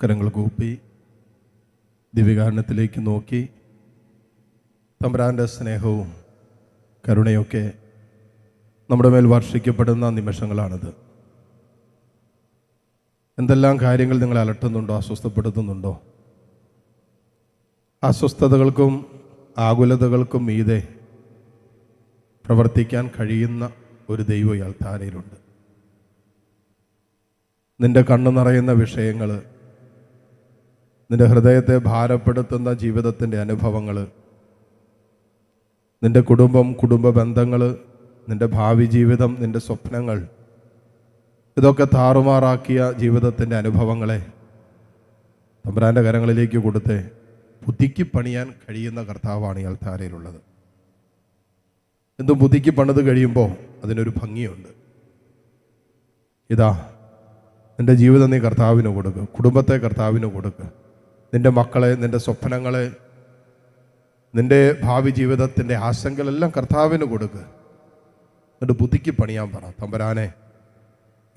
കരങ്ങൾ കൂപ്പി ദിവ്യകാരുണ്യത്തിലേക്ക് നോക്കി തമ്പുരാൻ്റെ സ്നേഹവും കരുണയൊക്കെ നമ്മുടെ മേൽ വർഷിക്കപ്പെടുന്ന നിമിഷങ്ങളാണിത്. എന്തെല്ലാം കാര്യങ്ങൾ നിങ്ങളെ അലട്ടുന്നുണ്ടോ, അസ്വസ്ഥപ്പെടുത്തുന്നുണ്ടോ? അസ്വസ്ഥതകൾക്കും ആകുലതകൾക്കും മീതെ പ്രവർത്തിക്കാൻ കഴിയുന്ന ഒരു ദൈവം ഇയാൾ താരയിലുണ്ട്. നിന്റെ കണ്ണു നിറയുന്ന വിഷയങ്ങൾ, നിന്റെ ഹൃദയത്തെ ഭാരപ്പെടുത്തുന്ന ജീവിതത്തിൻ്റെ അനുഭവങ്ങൾ, നിന്റെ കുടുംബം, കുടുംബ ബന്ധങ്ങൾ, നിന്റെ ഭാവി ജീവിതം, നിന്റെ സ്വപ്നങ്ങൾ, ഇതൊക്കെ താറുമാറാക്കിയ ജീവിതത്തിൻ്റെ അനുഭവങ്ങളെ തമ്പുരാൻ്റെ കരങ്ങളിലേക്ക് കൊടുത്ത് പുതുക്കി പണിയാൻ കഴിയുന്ന കർത്താവാണ് ഇയാൾ താരയിലുള്ളത്. എന്തും പുതുക്കി പണിത് കഴിയുമ്പോൾ അതിനൊരു ഭംഗിയുണ്ട്. ഇതാ നിൻ്റെ ജീവിതം നീ കർത്താവിന് കൊടുക്കുക, കുടുംബത്തെ കർത്താവിന് കൊടുക്കുക, നിൻ്റെ മക്കളെ, നിൻ്റെ സ്വപ്നങ്ങളെ, നിൻ്റെ ഭാവി ജീവിതത്തിൻ്റെ ആശങ്കകളെല്ലാം കർത്താവിന് കൊടുക്കുക. എന്നിട്ട് പുതുക്കി പണിയാൻ പറ. തമ്പുരാനെ,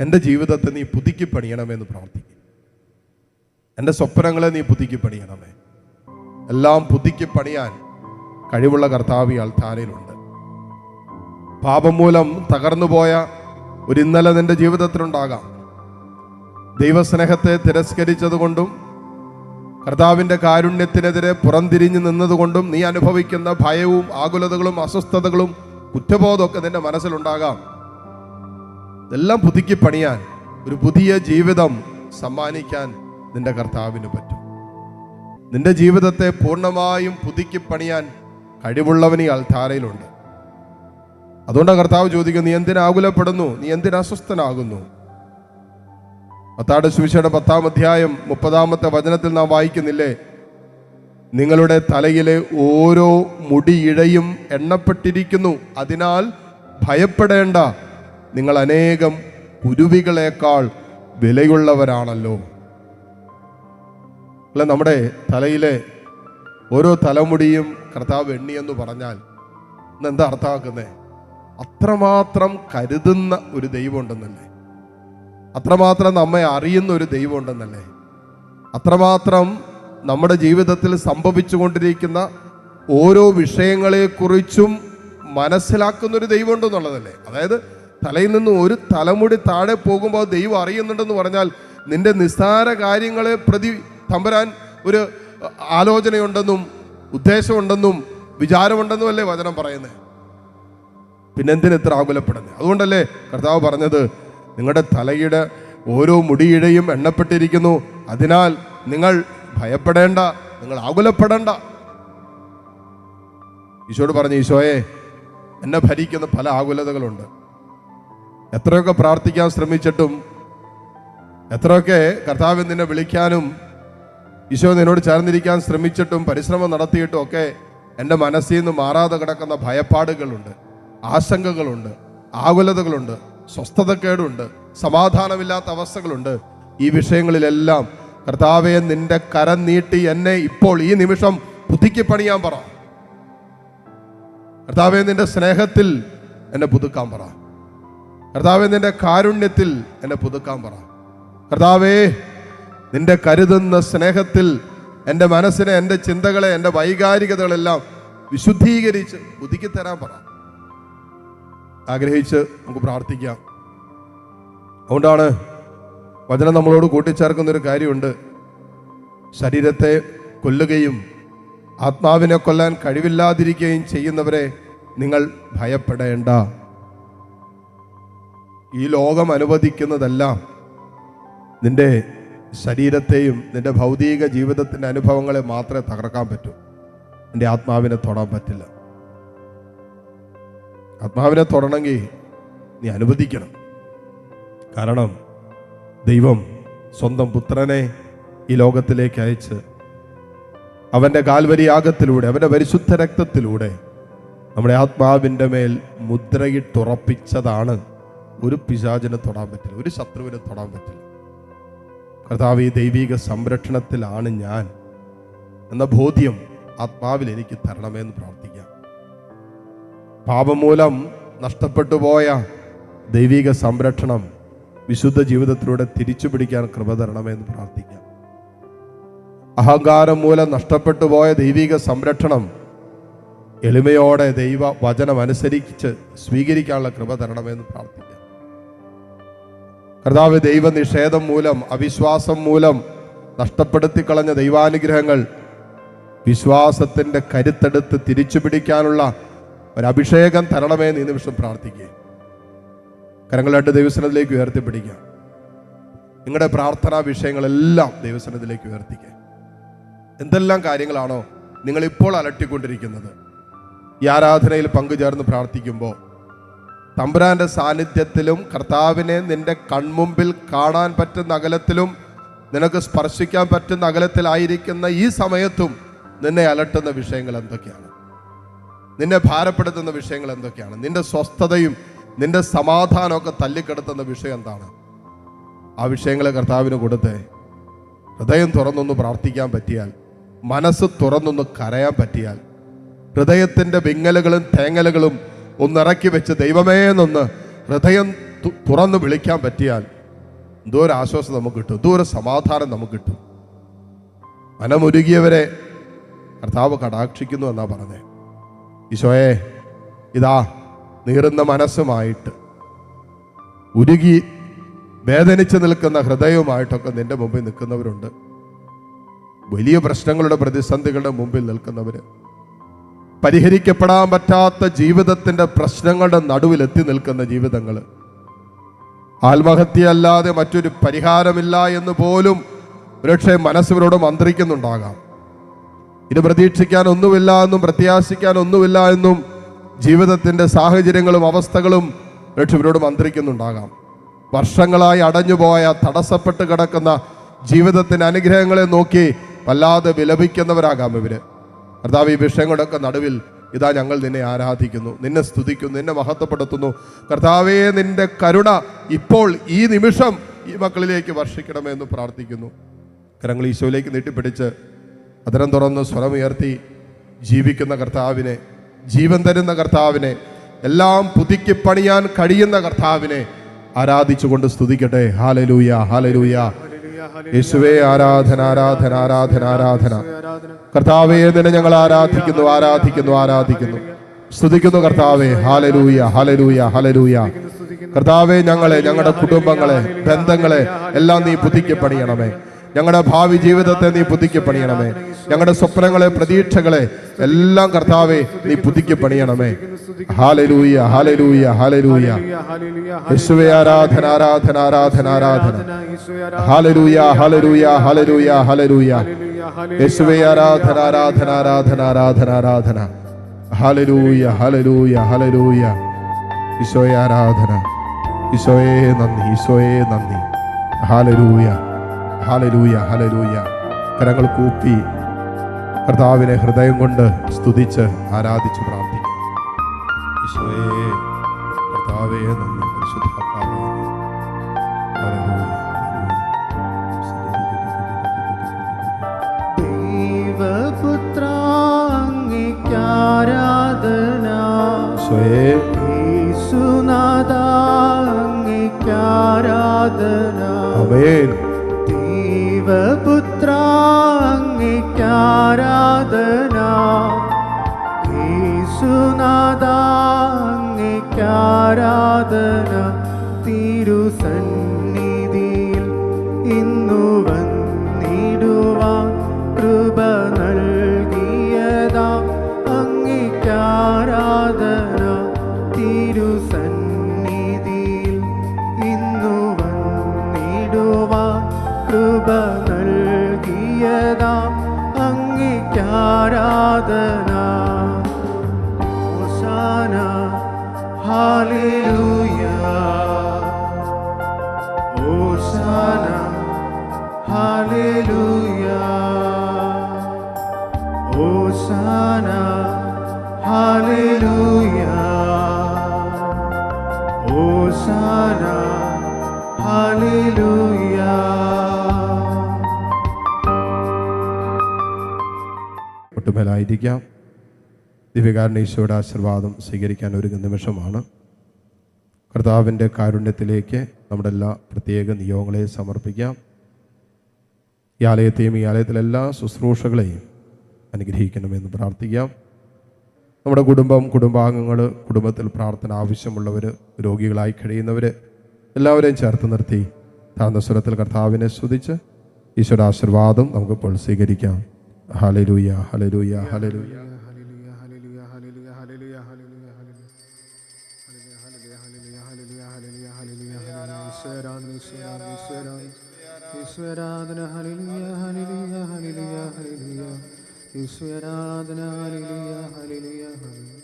എൻ്റെ ജീവിതത്തെ നീ പുതുക്കി പണിയണമെന്ന് പ്രാർത്ഥിക്കും. എൻ്റെ സ്വപ്നങ്ങളെ നീ പുതുക്കി പണിയണമേ. എല്ലാം പുതുക്കി പണിയാൻ കഴിവുള്ള കർത്താവ് അൾത്താരയിലുണ്ട്. പാപം മൂലം തകർന്നുപോയ ഒരു ഇന്നലെ നിൻ്റെ ജീവിതത്തിലുണ്ടാകാം. ദൈവസ്നേഹത്തെ തിരസ്കരിച്ചതുകൊണ്ടും കർത്താവിൻ്റെ കാരുണ്യത്തിനെതിരെ പുറംതിരിഞ്ഞു നിന്നതുകൊണ്ടും നീ അനുഭവിക്കുന്ന ഭയവും ആകുലതകളും അസ്വസ്ഥതകളും കുറ്റബോധമൊക്കെ നിന്റെ മനസ്സിലുണ്ടാകാം. ഇതെല്ലാം പുതുക്കി പണിയാൻ, ഒരു പുതിയ ജീവിതം സമ്മാനിക്കാൻ നിന്റെ കർത്താവിന് പറ്റും. നിന്റെ ജീവിതത്തെ പൂർണ്ണമായും പുതുക്കി പണിയാൻ കഴിവുള്ളവൻ ഈ അൾത്താരയിലുണ്ട്. അതുകൊണ്ട് കർത്താവ് ചോദിക്കും, നീ എന്തിനാ ആകുലപ്പെടുന്നു? നീ എന്തിനാ അസ്വസ്ഥനാകുന്നു? മത്തായിയുടെ സുവിശേഷം 10-ാം അധ്യായം 30-ാമത്തെ വചനത്തിൽ നാം വായിക്കുന്നില്ലേ, നിങ്ങളുടെ തലയിലെ ഓരോ മുടിയിഴയും എണ്ണപ്പെട്ടിരിക്കുന്നു, അതിനാൽ ഭയപ്പെടേണ്ട, നിങ്ങൾ അനേകം കുരുവികളെക്കാൾ വിലയുള്ളവരാണല്ലോ. അല്ല, നമ്മുടെ തലയിലെ ഓരോ തലമുടിയും കർത്താവ് എണ്ണിയെന്ന് പറഞ്ഞാൽ എന്താ അർത്ഥമാക്കുന്നേ? അത്രമാത്രം കരുതുന്ന ഒരു ദൈവം ഉണ്ടെന്നല്ലേ, അത്രമാത്രം നമ്മെ അറിയുന്ന ഒരു ദൈവം ഉണ്ടെന്നല്ലേ, അത്രമാത്രം നമ്മുടെ ജീവിതത്തിൽ സംഭവിച്ചു കൊണ്ടിരിക്കുന്ന ഓരോ വിഷയങ്ങളെക്കുറിച്ചും മനസ്സിലാക്കുന്നൊരു ദൈവം ഉണ്ടെന്നുള്ളതല്ലേ. അതായത് തലയിൽ നിന്ന് ഒരു തലമുടി താഴെ പോകുമ്പോൾ ദൈവം അറിയുന്നുണ്ടെന്ന് പറഞ്ഞാൽ നിന്റെ നിസ്സാര കാര്യങ്ങളെ പ്രതി തമ്പുരാൻ ഒരു ആലോചനയുണ്ടെന്നും ഉദ്ദേശമുണ്ടെന്നും വിചാരമുണ്ടെന്നും അല്ലേ വചനം പറയുന്നത്. പിന്നെന്തിന് ഇത്ര ആകുലപ്പെടുന്നത്? അതുകൊണ്ടല്ലേ കർത്താവ് പറഞ്ഞത്, നിങ്ങളുടെ തലയുടെ ഓരോ മുടിയിഴയും എണ്ണപ്പെട്ടിരിക്കുന്നു, അതിനാൽ നിങ്ങൾ ഭയപ്പെടേണ്ട, നിങ്ങൾ ആകുലപ്പെടേണ്ട. ഈശോയോട് പറഞ്ഞു, ഈശോയെ, എന്നെ ഭരിക്കുന്ന പല ആകുലതകളുണ്ട്. എത്രയൊക്കെ പ്രാർത്ഥിക്കാൻ ശ്രമിച്ചിട്ടും, എത്രയൊക്കെ കർത്താവ് നിന്നെ വിളിക്കാനും ഈശോ നിന്നോട് ചേർന്നിരിക്കാൻ ശ്രമിച്ചിട്ടും പരിശ്രമം നടത്തിയിട്ടും ഒക്കെ എൻ്റെ മനസ്സിൽ നിന്ന് മാറാതെ കിടക്കുന്ന ഭയപ്പാടുകളുണ്ട്, ആശങ്കകളുണ്ട്, ആകുലതകളുണ്ട്, സ്വസ്ഥതക്കേടുണ്ട്, സമാധാനമില്ലാത്ത അവസ്ഥകളുണ്ട്. ഈ വിഷയങ്ങളിലെല്ലാം കർത്താവെ, നിന്റെ കരം നീട്ടി എന്നെ ഇപ്പോൾ ഈ നിമിഷം പുതുക്കി പണിയാൻ പറ. കർത്താവെ, നിന്റെ സ്നേഹത്തിൽ എന്നെ പുതുക്കാൻ പറ. കർത്താവെ, നിന്റെ കാരുണ്യത്തിൽ എന്നെ പുതുക്കാൻ പറ. കർത്താവേ, നിന്റെ കരുതുന്ന സ്നേഹത്തിൽ എൻ്റെ മനസ്സിനെ, എൻ്റെ ചിന്തകളെ, എൻ്റെ വൈകാരികതകളെല്ലാം വിശുദ്ധീകരിച്ച് പുതുക്കി തരാൻ പറ. ആഗ്രഹിച്ച് നമുക്ക് പ്രാർത്ഥിക്കാം. അതുകൊണ്ടാണ് വചനം നമ്മളോട് കൂട്ടിച്ചേർക്കുന്നൊരു കാര്യമുണ്ട്. ശരീരത്തെ കൊല്ലുകയും ആത്മാവിനെ കൊല്ലാൻ കഴിവില്ലാതിരിക്കുകയും ചെയ്യുന്നവരെ നിങ്ങൾ ഭയപ്പെടേണ്ട. ഈ ലോകം അനുവദിക്കുന്നതെല്ലാം നിന്റെ ശരീരത്തെയും നിന്റെ ഭൗതിക ജീവിതത്തിൻ്റെ അനുഭവങ്ങളെ മാത്രമേ തകർക്കാൻ പറ്റൂ. നിന്റെ ആത്മാവിനെ തൊടാൻ പറ്റില്ല. ആത്മാവിനെ തൊടണമെങ്കിൽ നീ അനുവദിക്കണം. കാരണം ദൈവം സ്വന്തം പുത്രനെ ഈ ലോകത്തിലേക്ക് അയച്ച് അവൻ്റെ കാൽവരി യാഗത്തിലൂടെ, അവൻ്റെ പരിശുദ്ധ രക്തത്തിലൂടെ നമ്മുടെ ആത്മാവിൻ്റെ മേൽ മുദ്രയിട്ടുറപ്പിച്ചതാണ്. ഒരു പിശാചിനെ തൊടാൻ പറ്റില്ല, ഒരു ശത്രുവിനെ തൊടാൻ പറ്റില്ല. കർത്താവ്, ഈ ദൈവിക സംരക്ഷണത്തിലാണ് ഞാൻ എന്ന ബോധ്യം ആത്മാവിൽ എനിക്ക് തരണമെന്ന് പ്രാർത്ഥിക്കാം. പാപം മൂലം നഷ്ടപ്പെട്ടു പോയ ദൈവിക സംരക്ഷണം വിശുദ്ധ ജീവിതത്തിലൂടെ തിരിച്ചു പിടിക്കാൻ കൃപ തരണമെന്ന് പ്രാർത്ഥിക്കാം. അഹങ്കാരം മൂലം നഷ്ടപ്പെട്ടു പോയ ദൈവിക സംരക്ഷണം എളിമയോടെ ദൈവ വചനം അനുസരിച്ച് സ്വീകരിക്കാനുള്ള കൃപ തരണമെന്ന് പ്രാർത്ഥിക്കാം. കർത്താവ്, ദൈവനിഷേധം മൂലം, അവിശ്വാസം മൂലം നഷ്ടപ്പെടുത്തി കളഞ്ഞ ദൈവാനുഗ്രഹങ്ങൾ വിശ്വാസത്തിൻ്റെ കരുത്തെടുത്ത് തിരിച്ചു പിടിക്കാനുള്ള ഒരഭിഷേകം തരണമെന്ന് ഈ നിമിഷം പ്രാർത്ഥിക്കുക. കരങ്ങളായിട്ട് ദൈവസന്നിധിയിലേക്ക് ഉയർത്തിപ്പിടിക്കുക. നിങ്ങളുടെ പ്രാർത്ഥനാ വിഷയങ്ങളെല്ലാം ദൈവസന്നിധിയിലേക്ക് ഉയർത്തിക്കുക. എന്തെല്ലാം കാര്യങ്ങളാണോ നിങ്ങളിപ്പോൾ അലട്ടിക്കൊണ്ടിരിക്കുന്നത്, ഈ ആരാധനയിൽ പങ്കുചേർന്ന് പ്രാർത്ഥിക്കുമ്പോൾ തമ്പുരാന്റെ സാന്നിധ്യത്തിലും കർത്താവിനെ നിന്റെ കൺമുമ്പിൽ കാണാൻ പറ്റുന്ന അകലത്തിലും നിനക്ക് സ്പർശിക്കാൻ പറ്റുന്ന അകലത്തിലായിരിക്കുന്ന ഈ സമയത്തും നിന്നെ അലട്ടുന്ന വിഷയങ്ങൾ എന്തൊക്കെയാണ്? നിന്നെ ഭാരപ്പെടുത്തുന്ന വിഷയങ്ങൾ എന്തൊക്കെയാണ്? നിന്റെ സ്വസ്ഥതയും നിന്റെ സമാധാനമൊക്കെ തല്ലിക്കെടുത്തുന്ന വിഷയം എന്താണ്? ആ വിഷയങ്ങളെ കർത്താവിന് കൊടുത്തേ ഹൃദയം തുറന്നൊന്ന് പ്രാർത്ഥിക്കാൻ പറ്റിയാൽ, മനസ്സ് തുറന്നൊന്ന് കരയാൻ പറ്റിയാൽ, ഹൃദയത്തിൻ്റെ വിങ്ങലുകളും തേങ്ങലുകളും ഒന്നിറക്കി വെച്ച് ദൈവമേ എന്നൊന്ന് ഹൃദയം തുറന്ന് വിളിക്കാൻ പറ്റിയാൽ എന്തോരം ആശ്വാസം നമുക്ക് കിട്ടും, എന്തോരം സമാധാനം നമുക്ക് കിട്ടും. മനമുരുകിയവരെ കർത്താവ് കടാക്ഷിക്കുന്നു എന്നാ പറഞ്ഞേ. ഈശോയെ, ഇതാ നീറുന്ന മനസ്സുമായിട്ട് ഉരുകി വേദനിച്ച് നിൽക്കുന്ന ഹൃദയവുമായിട്ടൊക്കെ നിന്റെ മുമ്പിൽ നിൽക്കുന്നവരുണ്ട്. വലിയ പ്രശ്നങ്ങളുടെ പ്രതിസന്ധികളുടെ മുമ്പിൽ നിൽക്കുന്നവര്, പരിഹരിക്കപ്പെടാൻ പറ്റാത്ത ജീവിതത്തിന്റെ പ്രശ്നങ്ങളുടെ നടുവിൽ എത്തി നിൽക്കുന്ന ജീവിതങ്ങൾ, ആത്മഹത്യയല്ലാതെ മറ്റൊരു പരിഹാരമില്ല എന്ന് പോലും ഒരുപക്ഷെ മനസ്സിവരോട് മന്ത്രിക്കുന്നുണ്ടാകാം. ഇത് പ്രതീക്ഷിക്കാൻ ഒന്നുമില്ല എന്നും പ്രത്യാശിക്കാൻ ഒന്നുമില്ല എന്നും ജീവിതത്തിന്റെ സാഹചര്യങ്ങളും അവസ്ഥകളും ഒരുപക്ഷെ ഇവരോട് മന്ത്രിക്കുന്നുണ്ടാകാം. വർഷങ്ങളായി അടഞ്ഞുപോയ, തടസ്സപ്പെട്ട് കിടക്കുന്ന ജീവിതത്തിന്റെ അനുഗ്രഹങ്ങളെ നോക്കി വല്ലാതെ വിലപിക്കുന്നവരാകാം ഇവര്. കർത്താവ്, ഈ വിഷയങ്ങളൊക്കെ നടുവിൽ ഇതാ ഞങ്ങൾ നിന്നെ ആരാധിക്കുന്നു, നിന്നെ സ്തുതിക്കുന്നു, നിന്നെ മഹത്വപ്പെടുത്തുന്നു. കർത്താവേ, നിന്റെ കരുണ ഇപ്പോൾ ഈ നിമിഷം ഈ മക്കളിലേക്ക് വർഷിക്കണമെന്ന് പ്രാർത്ഥിക്കുന്നു. കരങ്ങൾ ഈശോയിലേക്ക് നീട്ടിപ്പിടിച്ച് അതരം തുറന്ന് സ്വരമുയർത്തി ജീവിക്കുന്ന കർത്താവിനെ, ജീവൻ തരുന്ന കർത്താവിനെ, എല്ലാം പുതുക്കി പണിയാൻ കഴിയുന്ന കർത്താവിനെ ആരാധിച്ചുകൊണ്ട് സ്തുതിക്കട്ടെ. ഹല്ലേലൂയ, ഹല്ലേലൂയ. യേശുവേ, ആരാധന, ആരാധന, ആരാധന, ആരാധന. കർത്താവേ, നിന്നെ ഞങ്ങൾ ആരാധിക്കുന്നു, ആരാധിക്കുന്നു, ആരാധിക്കുന്നു, സ്തുതിക്കുന്നു കർത്താവേ. ഹല്ലേലൂയ, ഹല്ലേലൂയ, ഹല്ലേലൂയ. കർത്താവേ, ഞങ്ങളെ, ഞങ്ങളുടെ കുടുംബങ്ങളെ, ബന്ധങ്ങളെ എല്ലാം നീ പുതുക്കി പണിയണമേ. ഞങ്ങളുടെ ഭാവി ജീവിതത്തെ നീ പുതുക്കി പണിയണമേ. ഞങ്ങളുടെ സ്വപ്നങ്ങളെ, പ്രതീക്ഷകളെ എല്ലാം കർത്താവേ നീ പുതുക്കി പണിയണമേ. ഹല്ലേലൂയ, ഹല്ലേലൂയ, ഹല്ലേലൂയ. യേശുവേ, ആരാധന, ആരാധന, ആരാധന, ആരാധന. ഹല്ലേലൂയ, ഹല്ലേലൂയ, ഹല്ലേലൂയ, ഹല്ലേലൂയ. യേശുവേ, ആരാധന, ആരാധന, ആരാധന, ആരാധന, ആരാധന. ഹല്ലേലൂയ, ഹല്ലേലൂയ, ഹല്ലേലൂയ. ഈശോയെ ആരാധന, ഈശോയെ നന്ദി, ഈശോയെ നന്ദി. ഹല്ലേലൂയ, ഹല്ലേലൂയ, ഹല്ലേലൂയ. കരങ്ങൾ കൂപ്പി കർത്താവിനെ ഹൃദയം കൊണ്ട് സ്തുതിച്ച് ആരാധിച്ച് പ്രാർത്ഥിക്കും. ഈശോയെ, കർത്താവേ നന്ദി, പരിശുദ്ധാത്മാവേ ഹല്ലേലൂയ. ദൈവപുത്ര അങ്ങേക്ക് ആരാധന, ഈശോയെ, യേശുനാഥ അങ്ങേക്ക് ആരാധന. ആമേൻ. ദൈവപുത്ര അങ്ങേക്ക് ആരാധന, യേശുനാഥ അങ്ങേക്ക് ആരാധന. തിരുസന്നിധിയിൽ ഇന്നു വന്നിടുവാൻ കൃപ നൽകിയതാ അങ്ങേക്ക് ആരാധന. തിരുസന്നിധിയിൽ ഇന്നു വന്നിടുവാൻ കൃപ നൽകിയതാ അങ്ങേക്ക് ആരാധന. ഹോശാന, ഹല്ലേലൂയ, ഹോശാന, ഹല്ലേലൂയ, ഹോശാന, ഹല്ലേലൂയ, ഹോശാന, ഹല്ലേലൂയ. ഒട്ടുമേലായിരിക്കാം. ദിവ്യകാരുണ്യ ഈശോയുടെ ആശീർവാദം സ്വീകരിക്കാൻ ഒരുങ്ങുന്ന നിമിഷമാണ്. കർത്താവിൻ്റെ കാരുണ്യത്തിലേക്ക് നമ്മുടെ എല്ലാ പ്രത്യേക നിയോഗങ്ങളെ സമർപ്പിക്കാം. ഈ ആലയത്തെയും ഈ ആലയത്തിലെ എല്ലാ ശുശ്രൂഷകളെയും അനുഗ്രഹിക്കണമെന്ന് പ്രാർത്ഥിക്കാം. നമ്മുടെ കുടുംബാംഗങ്ങൾ, കുടുംബത്തിൽ പ്രാർത്ഥന ആവശ്യമുള്ളവർ, രോഗികളായി കഴിയുന്നവർ എല്ലാവരെയും ചേർത്ത് നിർത്തി താഴ്ന്ന സ്വരത്തിൽ കർത്താവിനെ സ്തുതിച്ച് ഈശ്വരാശീർവാദം നമുക്കിപ്പോൾ സ്വീകരിക്കാം. ഹല്ലേലൂയ, ഹല്ലേലൂയ, ഹല്ലേലൂയ. ഈശ്വരാധന ഹല്ലേലൂയ ഹല്ലേലൂയ ഹല്ലേലൂയ ഹല്ലേലൂയ ഈശ്വരാധന ഹല്ലേലൂയ ഹല്ലേലൂയ ഹല്ലേലൂയ.